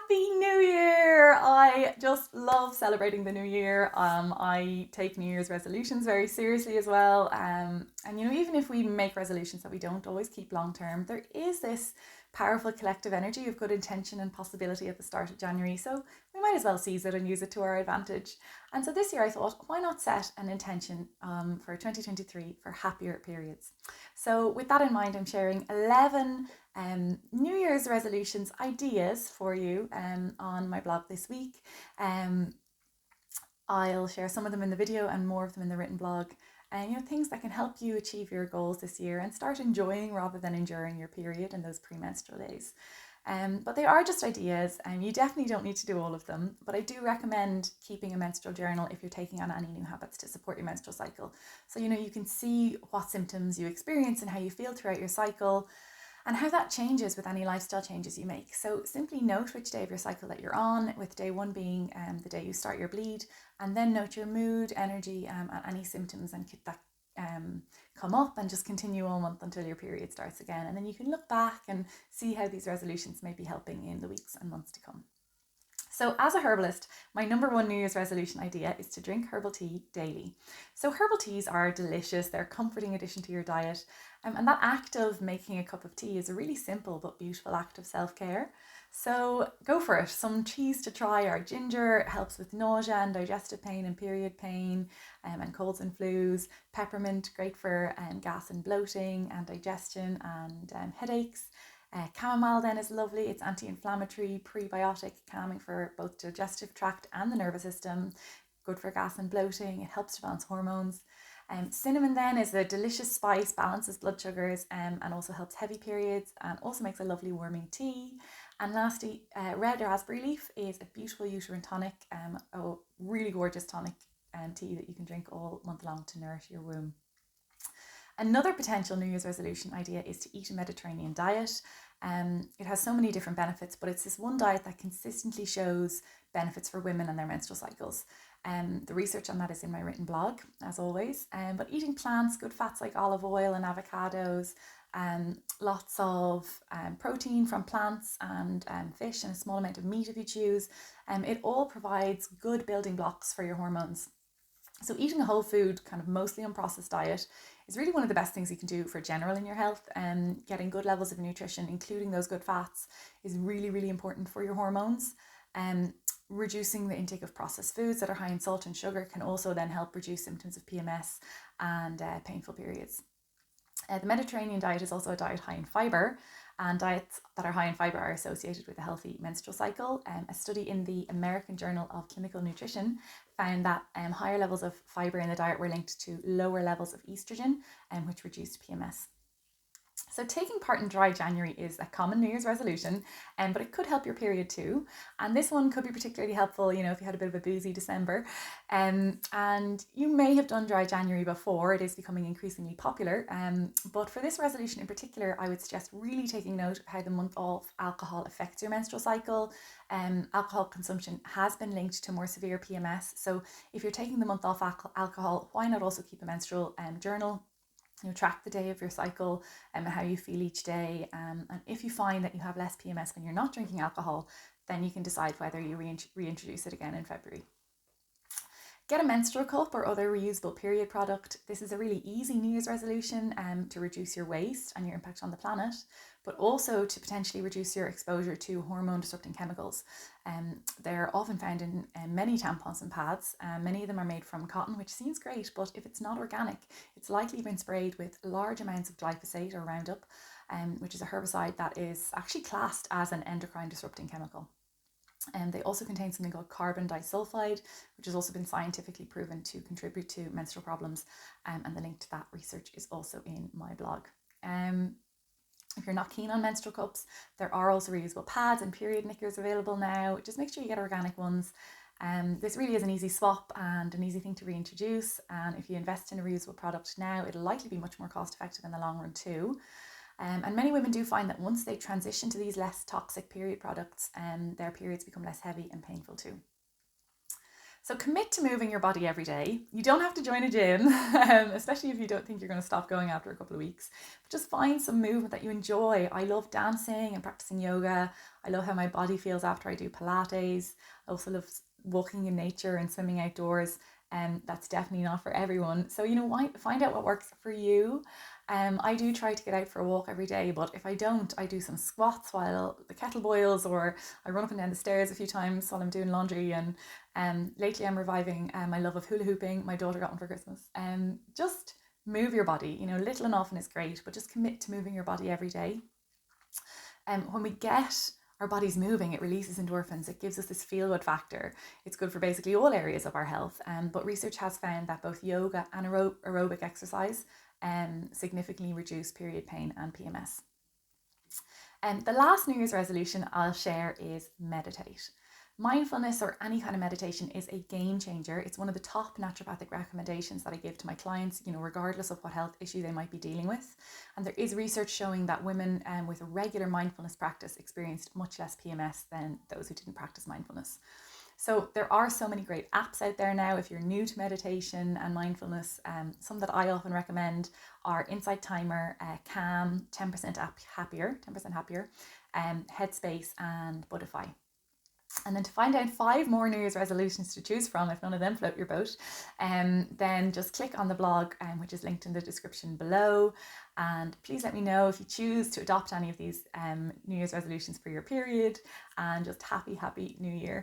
Happy New Year! I just love celebrating the new year. I take New Year's resolutions very seriously as well. And even if we make resolutions that we don't always keep long term, there is this powerful collective energy of good intention and possibility at the start of January. So we might as well seize it and use it to our advantage. And so this year I thought, why not set an intention for 2023 for happier periods? So with that in mind, I'm sharing 11 New Year's resolutions ideas for you on my blog this week. I'll share some of them in the video and more of them in the written blog. And things that can help you achieve your goals this year and start enjoying rather than enduring your period and those premenstrual days. But they are just ideas, and you definitely don't need to do all of them. But I do recommend keeping a menstrual journal if you're taking on any new habits to support your menstrual cycle. So you can see what symptoms you experience and how you feel throughout your cycle, and how that changes with any lifestyle changes you make. So simply note which day of your cycle that you're on, with day one being the day you start your bleed, and then note your mood, energy, and any symptoms and that come up, and just continue all month until your period starts again. And then you can look back and see how these resolutions may be helping in the weeks and months to come. So as a herbalist, my number one New Year's resolution idea is to drink herbal tea daily. So herbal teas are delicious, they're a comforting addition to your diet. And that act of making a cup of tea is a really simple but beautiful act of self-care. So go for it. Some teas to try are ginger, it helps with nausea and digestive pain and period pain, and colds and flus. Peppermint, great for gas and bloating and digestion and headaches. Chamomile then is lovely. It's anti-inflammatory, prebiotic, calming for both the digestive tract and the nervous system. Good for gas and bloating. It helps to balance hormones. Cinnamon then is a delicious spice, balances blood sugars, and also helps heavy periods, and also makes a lovely warming tea. And lastly, red raspberry leaf is a beautiful uterine tonic, a really gorgeous tonic tea that you can drink all month long to nourish your womb. Another potential New Year's resolution idea is to eat a Mediterranean diet. It has so many different benefits, but it's this one diet that consistently shows benefits for women and their menstrual cycles. The research on that is in my written blog, as always. But eating plants, good fats like olive oil and avocados, lots of protein from plants and fish, and a small amount of meat if you choose. It all provides good building blocks for your hormones. So eating a whole food, kind of mostly unprocessed diet is really one of the best things you can do for general in your health. And getting good levels of nutrition, including those good fats, is really, really important for your hormones. Reducing the intake of processed foods that are high in salt and sugar can also then help reduce symptoms of PMS and painful periods. The Mediterranean diet is also a diet high in fibre, and diets that are high in fibre are associated with a healthy menstrual cycle. A study in the American Journal of Clinical Nutrition found that higher levels of fibre in the diet were linked to lower levels of estrogen, which reduced PMS. So taking part in dry January is a common New Year's resolution, but it could help your period too. And this one could be particularly helpful, if you had a bit of a boozy December. And you may have done dry January before. It is becoming increasingly popular. But for this resolution in particular, I would suggest really taking note of how the month off alcohol affects your menstrual cycle. Alcohol consumption has been linked to more severe PMS. So if you're taking the month off alcohol, why not also keep a menstrual journal? Track the day of your cycle and how you feel each day. And if you find that you have less PMS when you're not drinking alcohol, then you can decide whether you reintroduce it again in February. Get a menstrual cup or other reusable period product. This is a really easy New Year's resolution to reduce your waste and your impact on the planet, but also to potentially reduce your exposure to hormone disrupting chemicals. They're often found in many tampons and pads. Many of them are made from cotton, which seems great, but if it's not organic, it's likely been sprayed with large amounts of glyphosate or Roundup, which is a herbicide that is actually classed as an endocrine disrupting chemical. And they also contain something called carbon disulfide, which has also been scientifically proven to contribute to menstrual problems. And the link to that research is also in my blog. If you're not keen on menstrual cups, there are also reusable pads and period knickers available now. Just make sure you get organic ones. This really is an easy swap and an easy thing to reintroduce. And if you invest in a reusable product now, it'll likely be much more cost effective in the long run too. And many women do find that once they transition to these less toxic period products, their periods become less heavy and painful too. So commit to moving your body every day. You don't have to join a gym, especially if you don't think you're going to stop going after a couple of weeks. But just find some movement that you enjoy. I love dancing and practicing yoga. I love how my body feels after I do Pilates. I also love walking in nature and swimming outdoors. And that's definitely not for everyone. So, find out what works for you. I do try to get out for a walk every day, but if I don't, I do some squats while the kettle boils, or I run up and down the stairs a few times while I'm doing laundry. And lately I'm reviving my love of hula hooping. My daughter got one for Christmas. Just move your body. Little and often is great, but just commit to moving your body every day. When we get our bodies moving, it releases endorphins. It gives us this feel-good factor. It's good for basically all areas of our health. But research has found that both yoga and aerobic exercise significantly reduce period pain and PMS. The last New Year's resolution I'll share is meditate. Mindfulness or any kind of meditation is a game changer. It's one of the top naturopathic recommendations that I give to my clients, regardless of what health issue they might be dealing with. And there is research showing that women with a regular mindfulness practice experienced much less PMS than those who didn't practice mindfulness. So there are so many great apps out there now if you're new to meditation and mindfulness. Some that I often recommend are Insight Timer, Calm, 10% happier, Headspace and Budify. And then to find out 5 more New Year's resolutions to choose from, if none of them float your boat, then just click on the blog, which is linked in the description below. And please let me know if you choose to adopt any of these New Year's resolutions for your period. And just happy New Year.